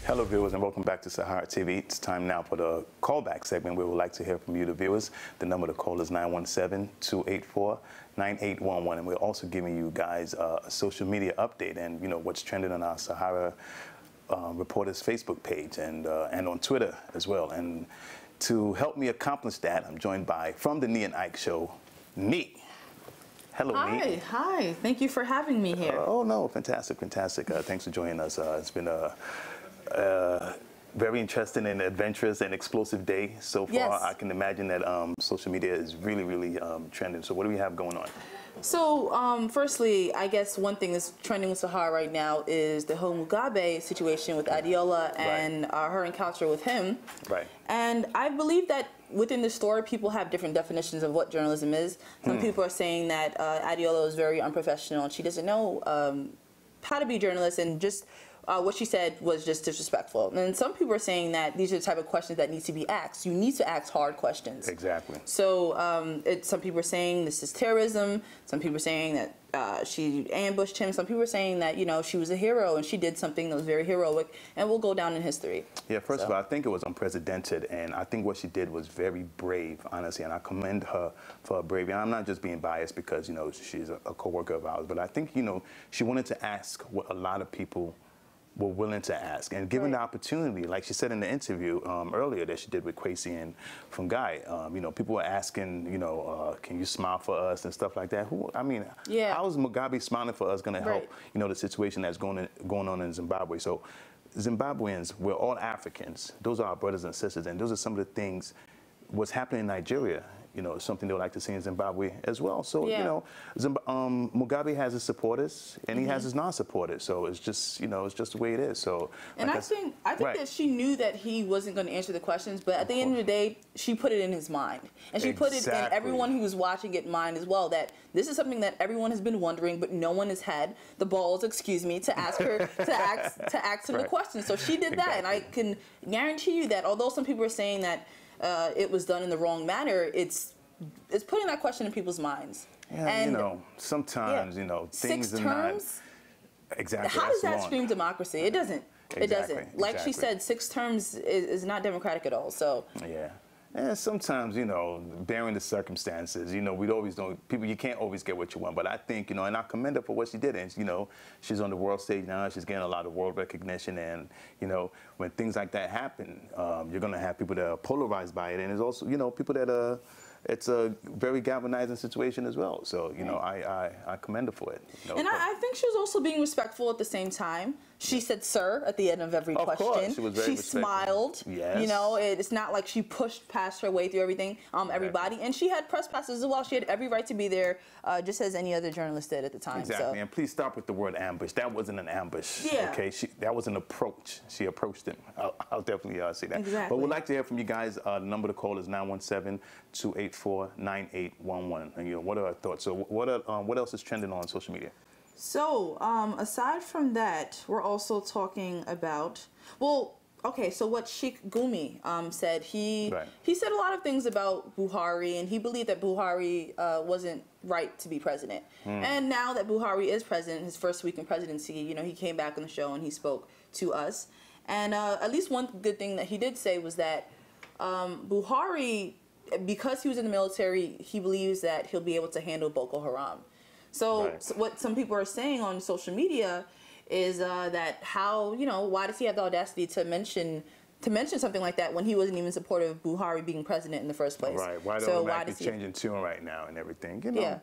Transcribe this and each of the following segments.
Hello viewers and welcome back to SaharaTV. It's time now for the callback segment where we'd like to hear from you, the viewers. The number to call is 917-284-9811, and we're also giving you guys a social media update and what's trending on our Sahara Reporters Facebook page and on Twitter as well. And to help me accomplish that, I'm joined by, from the Nee and Ike Show, Nee. Hello, Nee. Hi. Thank you for having me here. Oh no, fantastic. Thanks for joining us. It's been a very interesting and adventurous and explosive day so far. Yes. I can imagine that social media is really trending. So what do we have going on? So firstly, I guess one thing that's trending with Sahara right now is the whole Mugabe situation with Adiola and her encounter with him. Right. And I believe that within the story, people have different definitions of what journalism is. Some people are saying that Adiola is very unprofessional and she doesn't know how to be a journalist, and just what she said was just disrespectful. And some people are saying that these are the type of questions that need to be asked. You need to ask hard questions. Exactly. So some people are saying this is terrorism. Some people are saying that she ambushed him. Some people are saying that, she was a hero and she did something that was very heroic and will go down in history. Yeah, first of all, I think it was unprecedented, and I think what she did was very brave, honestly, and I commend her for her bravery. And I'm not just being biased because, she's a co-worker of ours, but I think, she wanted to ask what a lot of people were willing to ask, and given the opportunity, like she said in the interview earlier that she did with Kwesi and Fungai, people were asking, can you smile for us and stuff like that. How is Mugabe smiling for us going to help, the situation that's going on in Zimbabwe? So Zimbabweans, we're all Africans. Those are our brothers and sisters, and those are some of the things, what's happening in Nigeria, something they would like to see in Zimbabwe as well. So, Mugabe has his supporters and he has his non-supporters. So it's just, it's just the way it is. So, and I think that she knew that he wasn't going to answer the questions, but at the end of the day, she put it in his mind. And she put it in everyone who was watching it mind as well, that this is something that everyone has been wondering, but no one has had the balls, to ask her, to ask her the questions. So she did that. And I can guarantee you that although some people are saying that it was done in the wrong manner, it's putting that question in people's minds. Yeah, and sometimes, things 6 terms? Are not exactly. How does that scream democracy? It doesn't. It doesn't. Like she said, 6 terms is not democratic at all. So yeah. And sometimes, bearing the circumstances, we'd always know people, you can't always get what you want. But I think, and I commend her for what she did. And, she's on the world stage now. She's getting a lot of world recognition. And, when things like that happen, you're going to have people that are polarized by it. And there's also, people that it's a very galvanizing situation as well. So, I commend her for it. And I think she was also being respectful at the same time. She said "sir" at the end of every question. Course, she was very respectful. Smiled. Yes. It's not like she pushed past her way through everything, everybody. And she had press passes as well. She had every right to be there, just as any other journalist did at the time. Exactly. So. And please stop with the word ambush. That wasn't an ambush. Yeah. Okay. That was an approach. She approached him. I'll definitely say that. Exactly. But we'd like to hear from you guys. The number to call is 917-284-9811. And what are our thoughts? So what else is trending on social media? So, aside from that, we're also talking about, so what Sheik Gumi said, he said a lot of things about Buhari, and he believed that Buhari wasn't right to be president. And now that Buhari is president, his first week in presidency, he came back on the show and he spoke to us. And at least one good thing that he did say was that Buhari, because he was in the military, he believes that he'll be able to handle Boko Haram. So what some people are saying on social media is that why does he have the audacity to mention something like that when he wasn't even supportive of Buhari being president in the first place? Right. Why does he changing tune right now and everything? Yeah.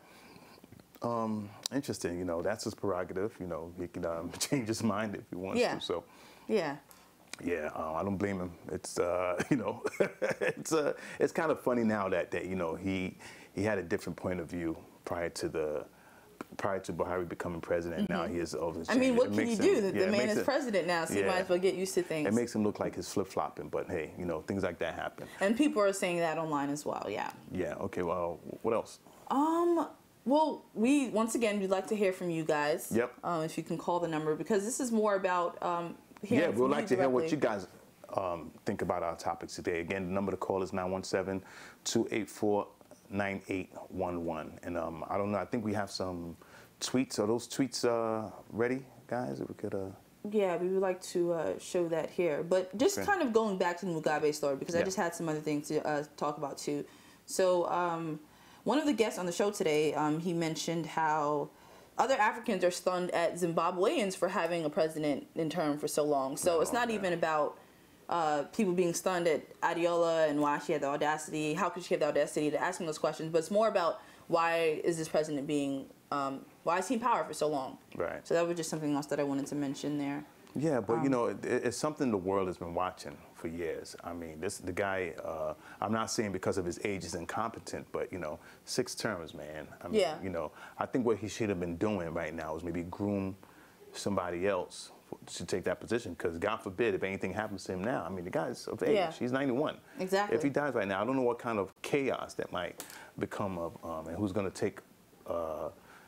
Interesting. That's his prerogative. He can change his mind if he wants to. So. Yeah. Yeah, I don't blame him. It's it's kind of funny now that he had a different point of view prior to Buhari becoming president. Now he is over. I mean, what can you do? The man is president now, so you might as well get used to things. It makes him look like he's flip-flopping, but hey, things like that happen. And people are saying that online as well. Yeah. Yeah. Okay. Well, what else? Well, once again we'd like to hear from you guys. Yep. If you can call the number, because this is more about we'd like to hear what you guys think about our topics today. Again, the number to call is 917-284-9811. And I don't know, I think we have some tweets. Are those tweets ready, guys? If we could Yeah, we would like to show that here. But just kind of going back to the Mugabe story, because I just had some other things to talk about too. So one of the guests on the show today, he mentioned how other Africans are stunned at Zimbabweans for having a president in term for so long. So it's not even about people being stunned at Adiola and why she had the audacity, how could she have the audacity to ask him those questions, but it's more about why is this president being, why is he in power for so long? Right. So that was just something else that I wanted to mention there. Yeah, but you know, it's something the world has been watching for years. I mean, the guy, I'm not saying because of his age is incompetent, but you know, 6 terms, man. I mean, you know, I think what he should have been doing right now is maybe groom somebody else to take that position, because God forbid if anything happens to him now. I mean, the guy's of age. He's 91. Exactly. If he dies right now, I don't know what kind of chaos that might become of, and who's going to take,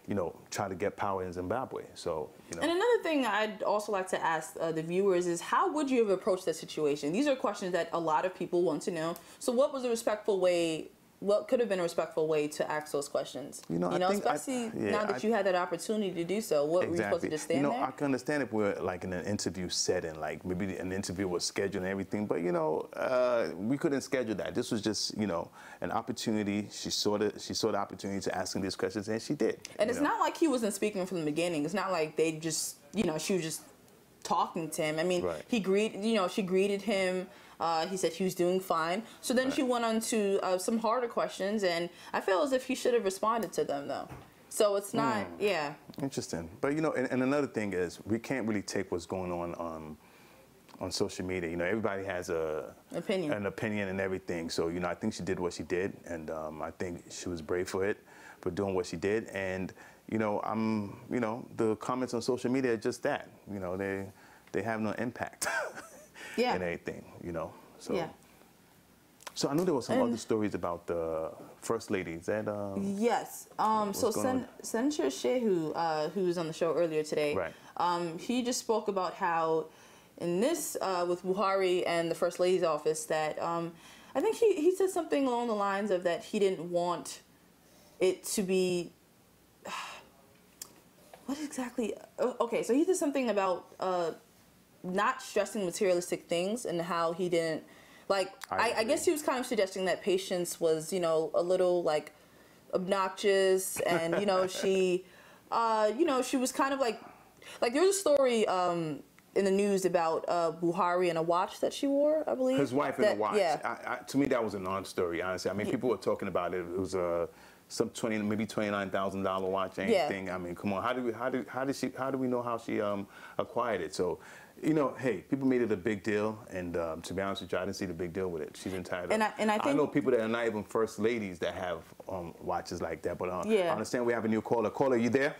you know, try to get power in Zimbabwe. So, you know. And another thing I'd also like to ask the viewers is, how would you have approached that situation? These are questions that a lot of people want to know. So what was a respectful way, what could have been a respectful way to ask those questions? You know, especially now that you had that opportunity to do so. What were you supposed to just stand there? You know, I can understand if we're like in an interview setting, like maybe an interview was scheduled and everything, but you know, we couldn't schedule that. This was just, you know, an opportunity. She saw the opportunity to ask him these questions, and she did. And it's not like he wasn't speaking from the beginning. It's not like they just, you know, she was just talking to him. I mean, she greeted him. He said he was doing fine. So then she went on to some harder questions, and I feel as if he should have responded to them, though. So it's not, Interesting. But, you know, and another thing is, we can't really take what's going on social media. You know, everybody has an opinion and everything. So, you know, I think she did what she did, and I think she was brave for doing what she did. And, you know, you know, the comments on social media are just that. You know, they have no impact. And anything, you know. So, so I know there were some other stories about the First Lady. Is that yes. So Senator Sheik, who was on the show earlier today, he just spoke about how in this with Buhari and the First Lady's office that I think he said something along the lines of that he didn't want it to be. What exactly? Okay, so he said something about. Not stressing materialistic things, and how he didn't, like, I guess he was kind of suggesting that Patience was, you know, a little, like, obnoxious, and, you know, she was kind of like there was a story in the news about Buhari and a watch that she wore, I believe. His wife and a watch. To me, that was a non-story, honestly. I mean, people were talking about it. It was some maybe $29,000 watch, anything. I mean, come on, how do we know how she acquired it? So, you know, hey, people made it a big deal, and to be honest with you, I didn't see the big deal with it. She's entitled. And I know people that are not even first ladies that have watches like that, but I understand we have a new caller. Caller, you there?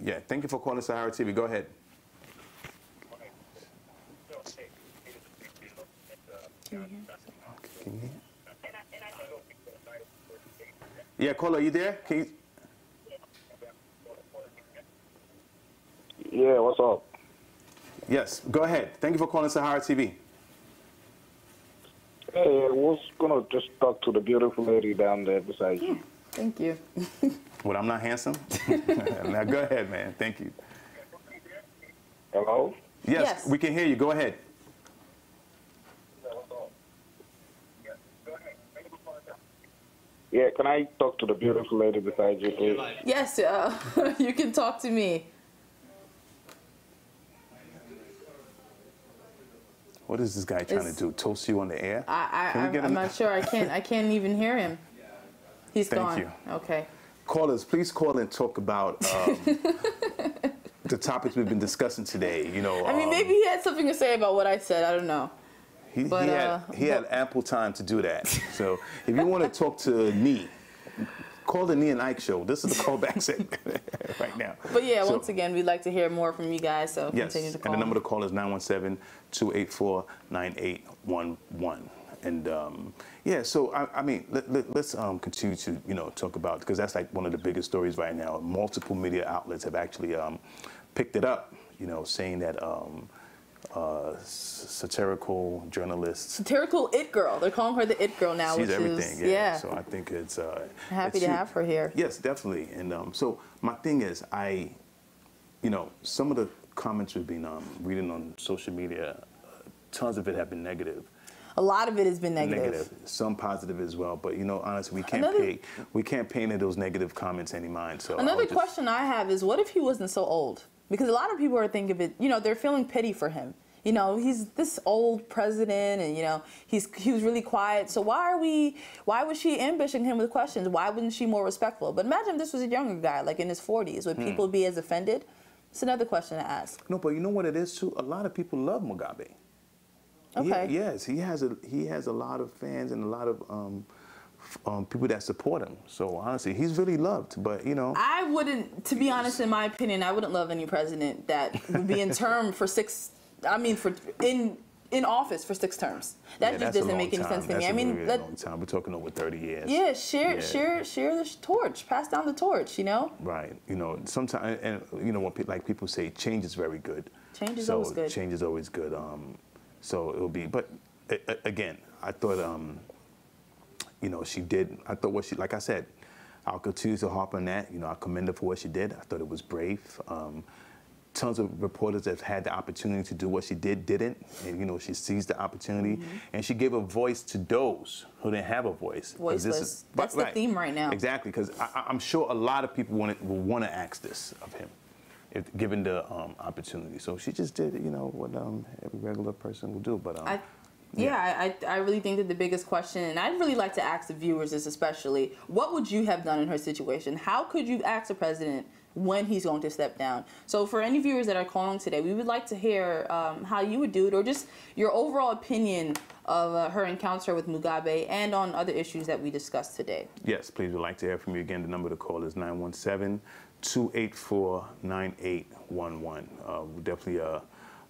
Yeah, thank you for calling SaharaTV. Go ahead. Yeah, caller, you there? Can you... Yeah, what's up? Yes, go ahead. Thank you for calling SaharaTV. Hey, I was gonna just talk to the beautiful lady down there beside you. Thank you. What, I'm not handsome? Now go ahead, man. Thank you. Hello? Yes, we can hear you. Go ahead. Yeah, can I talk to the beautiful lady beside you, please? Yes, you can talk to me. What is this guy trying to do? Toast you on the air? I'm not sure. I can't even hear him. He's gone. Thank you. Okay. Callers, please call and talk about the topics we've been discussing today. You know, I mean, maybe he had something to say about what I said. I don't know. He had ample time to do that. So if you want to talk to me, call the Nee and Ike show. This is the callback segment right now. But yeah, once again, we'd like to hear more from you guys. So continue to call. And the number to call is 917-284-9811. And yeah, so I mean, let's continue to talk about, because that's like one of the biggest stories right now. Multiple media outlets have actually picked it up, saying that satirical journalist. Satirical it girl. They're calling her the it girl now. She's which everything. Is, yeah. So I think it's. Happy to have her here. Yes, definitely. And so my thing is, some of the comments we've been reading on social media, tons of it have been negative. A lot of it has been negative. Some positive as well. But honestly, we can't pay any of those negative comments any mind. So another question I have is, what if he wasn't so old? Because a lot of people are thinking of it. They're feeling pity for him. He's this old president, and he was really quiet. So why was she ambushing him with questions? Why wasn't she more respectful? But imagine if this was a younger guy, like in his 40s. Would people be as offended? It's another question to ask. No, but you know what it is too. A lot of people love Mugabe. Okay. Yes, he has a lot of fans and a lot of people that support him. So honestly, he's really loved. But I wouldn't, to be honest, in my opinion, I wouldn't love any president that would be in term for in office for 6 terms. That just doesn't make any sense to me. I mean, that's a long time. We're talking over 30 years. Yeah, share the torch, pass down the torch. Right. Sometimes, and when people say, change is very good. Change is always good. Change is always good. So it'll be, but again, I thought, she did. I thought what she, like I said, I'll continue to harp on that. I commend her for what she did. I thought it was brave. Tons of reporters that have had the opportunity to do what she didn't, and she seized the opportunity, and she gave a voice to those who didn't have a voice. Voiceless. That's the theme right now. Exactly, because I'm sure a lot of people will want to ask this of him, if given the opportunity. So she just did, what every regular person will do. But I really think that the biggest question, and I'd really like to ask the viewers this especially, what would you have done in her situation? How could you ask the president when he's going to step down? So for any viewers that are calling today, we would like to hear how you would do it, or just your overall opinion of her encounter with Mugabe and on other issues that we discussed today. Yes, please, we'd like to hear from you. Again, the number to call is 917-284-9811. We'd definitely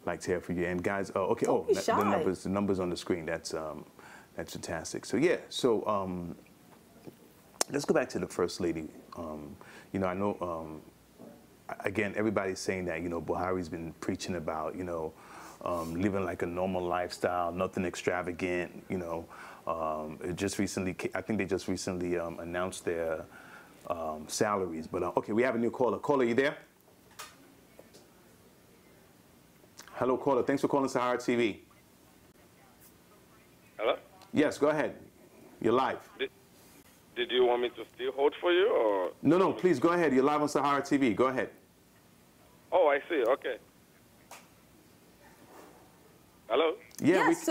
like to hear from you. And guys, the numbers on the screen. That's fantastic. So yeah, let's go back to the First Lady. I know, again, everybody's saying that, Buhari's been preaching about, living like a normal lifestyle, nothing extravagant, it just recently, I think they just recently announced their salaries. But, okay, we have a new caller. Caller, you there? Hello, caller. Thanks for calling SaharaTV. Hello? Yes, go ahead. You're live. Did you want me to still hold for you, or? No, please go ahead. You're live on SaharaTV. Go ahead. Oh, I see. Okay. Hello? Yeah. Yes,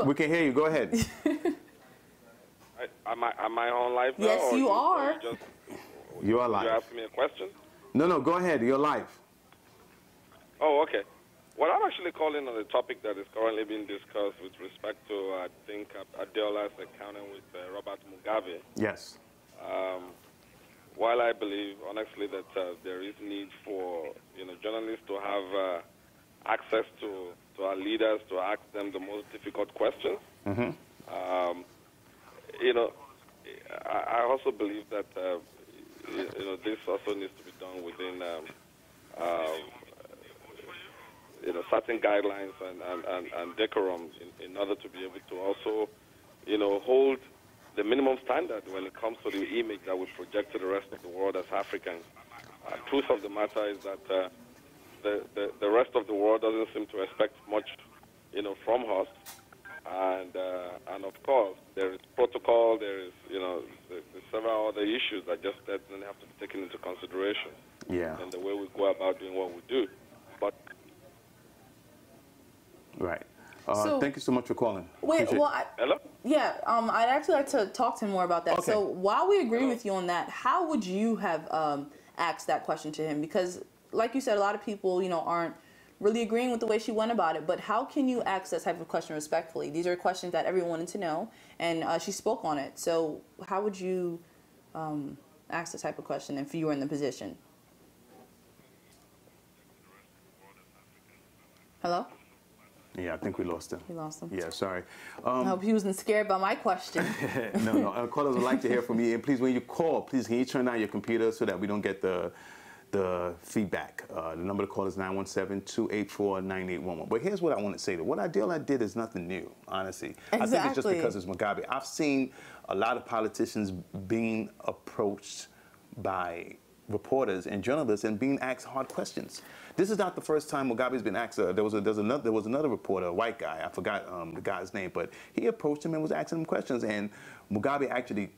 we can hear you. Go ahead. Am I on live now? Yes, you are. You are live. You asked me a question? No, go ahead. You're live. Oh, okay. Well, I'm actually calling on a topic that is currently being discussed with respect to, I think, Adeola's encounter with Robert Mugabe. Yes. While I believe, honestly, that there is need for journalists to have access to our leaders, to ask them the most difficult questions. Mm-hmm. I also believe that this also needs to be done within certain guidelines and decorum in order to be able to also, hold the minimum standard when it comes to the image that we project to the rest of the world as Africans. Truth of the matter is that the rest of the world doesn't seem to expect much, from us. And of course, there is protocol, there is, there's several other issues that just definitely have to be taken into consideration. Yeah. And the way we go about doing what we do. But right. Thank you so much for calling. Hello? Yeah, I'd actually like to talk to him more about that. Okay. So while we agree with you on that, how would you have asked that question to him? Because, like you said, a lot of people, aren't really agreeing with the way she went about it. But how can you ask that type of question respectfully? These are questions that everyone wanted to know, and she spoke on it. So how would you ask this type of question if you were in the position? Hello? Yeah, I think we lost him. We lost him. Yeah, sorry. I hope he wasn't scared by my question. No. Callers would like to hear from you. And please, when you call, please, can you turn on your computer so that we don't get the the feedback. The number to call is 917-284-9811. But here's what I want to say. What Adiola did is nothing new, honestly. Exactly. I think it's just because it's Mugabe. I've seen a lot of politicians being approached by reporters and journalists and being asked hard questions. This is not the first time Mugabe's been asked. There was another reporter, a white guy. I forgot the guy's name, but he approached him and was asking him questions. And Mugabe actually,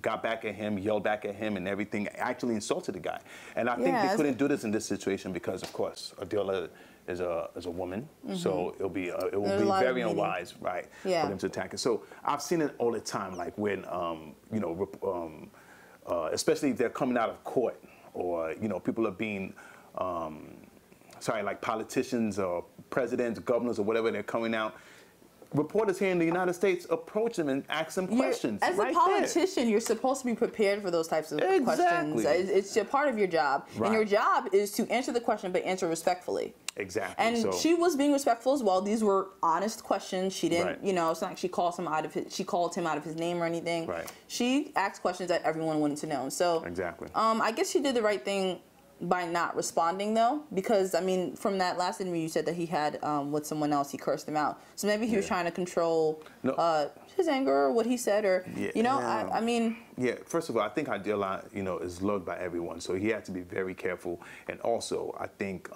got back at him, yelled back at him, and everything. Actually insulted the guy. And I think they couldn't do this in this situation because, of course, Adiola is a woman, so it will be very unwise, right, for them to attack her. So I've seen it all the time, like when especially if they're coming out of court, or people are being like politicians or presidents, governors, or whatever, they're coming out. Reporters here in the United States approach them and ask them questions. As a politician, you're supposed to be prepared for those types of questions. It's a part of your job. Right. And your job is to answer the question, but answer respectfully. Exactly. And she was being respectful as well. These were honest questions. She didn't, it's not like she called him out of his name or anything. Right. She asked questions that everyone wanted to know. So I guess she did the right thing by not responding, though, because, I mean, from that last interview, you said that he had with someone else, he cursed him out. So maybe he was trying to control his anger or what he said, or, I mean... Yeah, first of all, I think Adiola, is loved by everyone, so he had to be very careful. And also, I think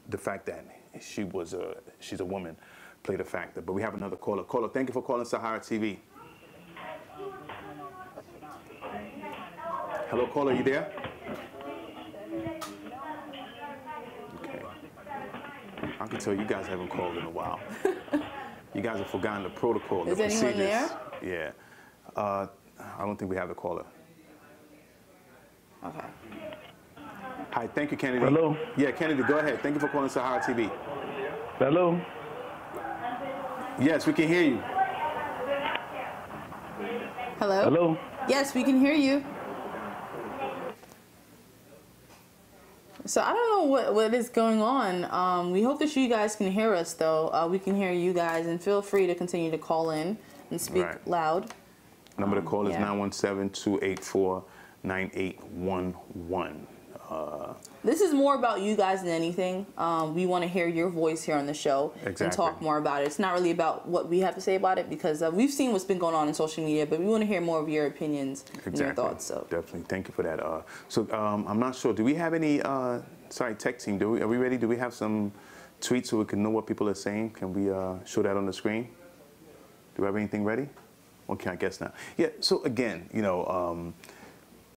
the fact that she's a woman played a factor. But we have another caller. Caller, thank you for calling SaharaTV. Hello, caller, you there? I can tell you guys haven't called in a while. You guys have forgotten the protocol. Is anyone there? Yeah. I don't think we have the caller. Okay. Hi, thank you, Kennedy. Hello? Yeah, Kennedy, go ahead. Thank you for calling SaharaTV. Hello? Yes, we can hear you. Hello? Hello? Yes, we can hear you. So I don't know what is going on. We hope that you guys can hear us, though. We can hear you guys, and feel free to continue to call in and speak loud. Number to call is 917-284-9811. This is more about you guys than anything. We want to hear your voice here on the show and talk more about it. It's not really about what we have to say about it, because we've seen what's been going on in social media, but we want to hear more of your opinions and your thoughts. So definitely, thank you for that. I'm not sure. Do we have any? Tech team. Are we ready? Do we have some tweets so we can know what people are saying? Can we show that on the screen? Do we have anything ready? Okay, I guess not. Yeah. So again,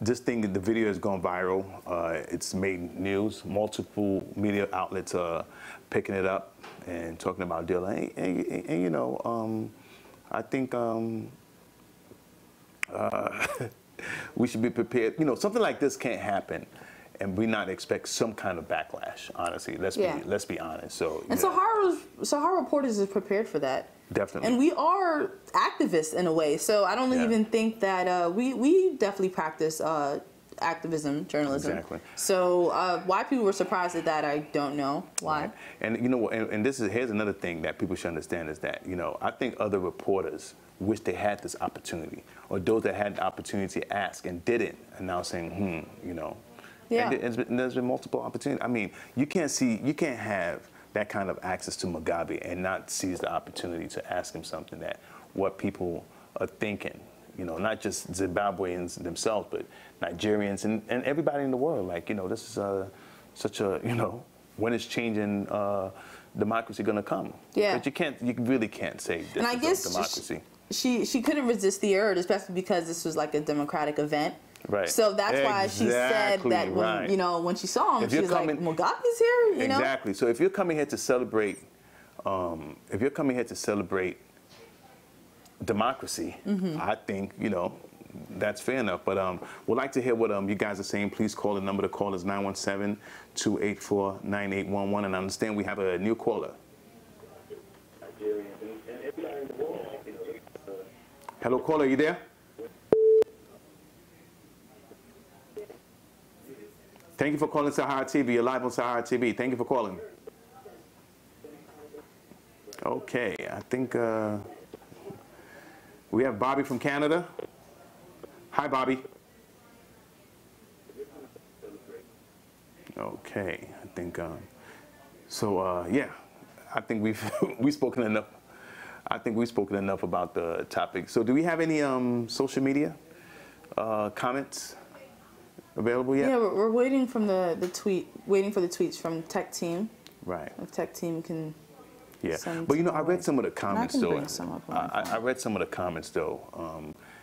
this thing, the video has gone viral. It's made news. Multiple media outlets are picking it up and talking about Dylan. And I think we should be prepared. Something like this can't happen, and we not expect some kind of backlash. Honestly, let's be honest. So Sahara Reporters is prepared for that. Definitely. And we are activists in a way, so I don't even think that we definitely practice activism, journalism. Exactly. So why people were surprised at that, I don't know why. Right. And here's another thing that people should understand is that I think other reporters wish they had this opportunity, or those that had the opportunity to ask and didn't, and now saying, Yeah. And there's been multiple opportunities. I mean, you can't have that kind of access to Mugabe and not seize the opportunity to ask him something that what people are thinking, not just Zimbabweans themselves, but Nigerians and everybody in the world. Like, this is such a, when is changing democracy going to come? Yeah. But you really can't say this is democracy. She couldn't resist the urge, especially because this was like a democratic event. Right. So that's why she said that when when she saw him, she was like, Mugabe's here, Exactly. So if you're coming here to celebrate, democracy, I think that's fair enough. But we'd like to hear what you guys are saying. Please call. The number to call is 917-284-9811. And I understand we have a new caller. Hello, caller. Are you there? Thank you for calling SaharaTV. You're live on SaharaTV. Thank you for calling. Okay, I think we have Bobby from Canada. Hi, Bobby. Okay, I think yeah, I think we've spoken enough. I think we've spoken enough about the topic. So do we have any social media comments available yet? Yeah, we're waiting from the tweets from Tech Team. Right. If Tech Team can. Yeah, but you know, I read some of the comments though. I read some of the comments though,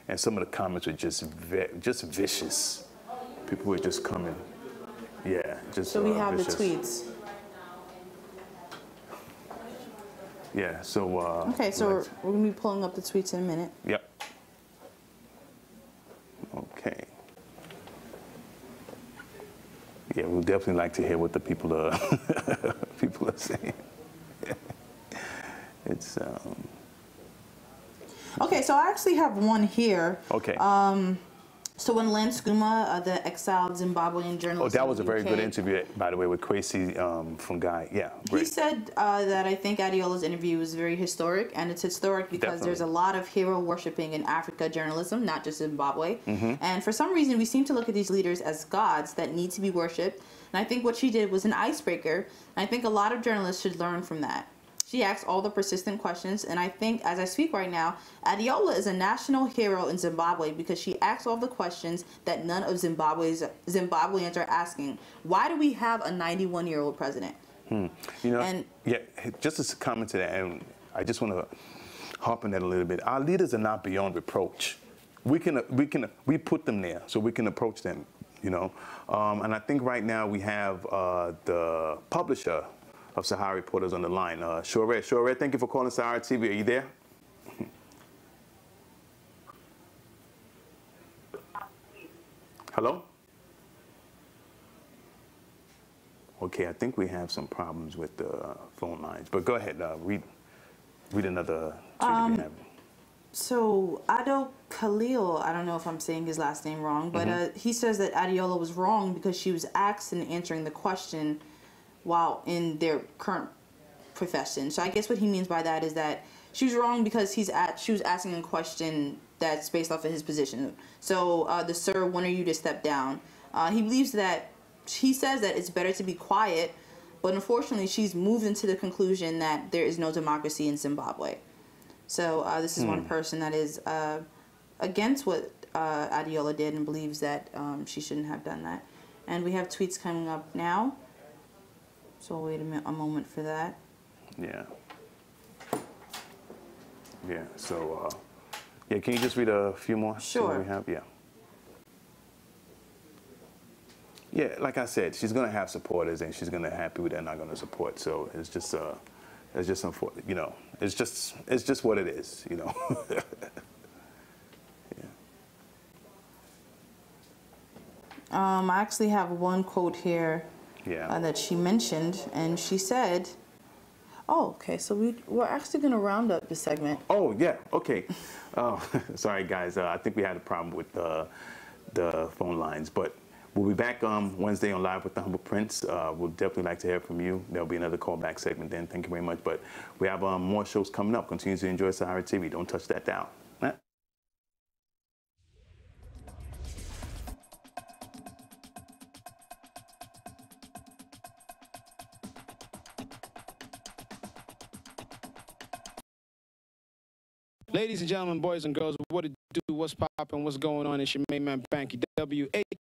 and some of the comments were just vicious. People were just coming. Yeah, just. So we have vicious. the tweets. Yeah. So. Okay, so we're gonna be pulling up the tweets in a minute. Yep. Okay. Yeah, we'll definitely like to hear what the people are saying. It's. Okay, so I actually have one here. Okay. So when Lance Guma, the exiled Zimbabwean journalist. Oh, that was a very good interview, by the way, with Kwesi Fungai. Yeah, great. He said that I think Adiola's interview was very historic, and it's historic because there's a lot of hero worshipping in Africa journalism, not just Zimbabwe. And for some reason, we seem to look at these leaders as gods that need to be worshipped. And I think what she did was an icebreaker. And I think a lot of journalists should learn from that. She asked all the persistent questions, and I think, as I speak right now, Adiola is a national hero in Zimbabwe because she asks all the questions that none of Zimbabweans are asking. Why do we have a 91-year-old president? You know, yeah, just a comment to that, and I just want to harp on that a little bit. Our leaders are not beyond reproach. We put them there so we can approach them, you know. And I think right now we have the publisher of Sahara Reporters on the line. Shore, thank you for calling SaharaTV. Are you there? Hello? Okay, I think we have some problems with the phone lines, but go ahead, read another tweet if you have. So Ado Khalil, I don't know if I'm saying his last name wrong, but he says that Adiola was wrong because she was asked and answering the question while in their current profession. So I guess what he means by that is that she was wrong because she was asking a question that's based off of his position. So the sir wanted you to step down. He believes that, he says that it's better to be quiet, but unfortunately she's moved into the conclusion that there is no democracy in Zimbabwe. So this is one person that is against what Adiola did and believes that she shouldn't have done that. And we have tweets coming up now. So wait a moment for that. Yeah. Yeah. So, yeah. Can you just read a few more? Sure. We have, yeah. Yeah. Like I said, she's gonna have supporters, and she's gonna have people that are not gonna support. So it's just you know, it's just what it is, you know. Yeah. I actually have one quote here. Yeah. That she mentioned, and she said, oh, okay, so we're actually going to round up this segment. Oh, yeah, okay. Oh, sorry, guys. I think we had a problem with the phone lines, but we'll be back Wednesday on Live with the Humble Prince. We'll definitely like to hear from you. There'll be another callback segment then. Thank you very much. But we have more shows coming up. Continue to enjoy SaharaTV. Don't touch that dial. Ladies and gentlemen, boys and girls, what it do, what's poppin', what's going on? It's your main man, Banky W,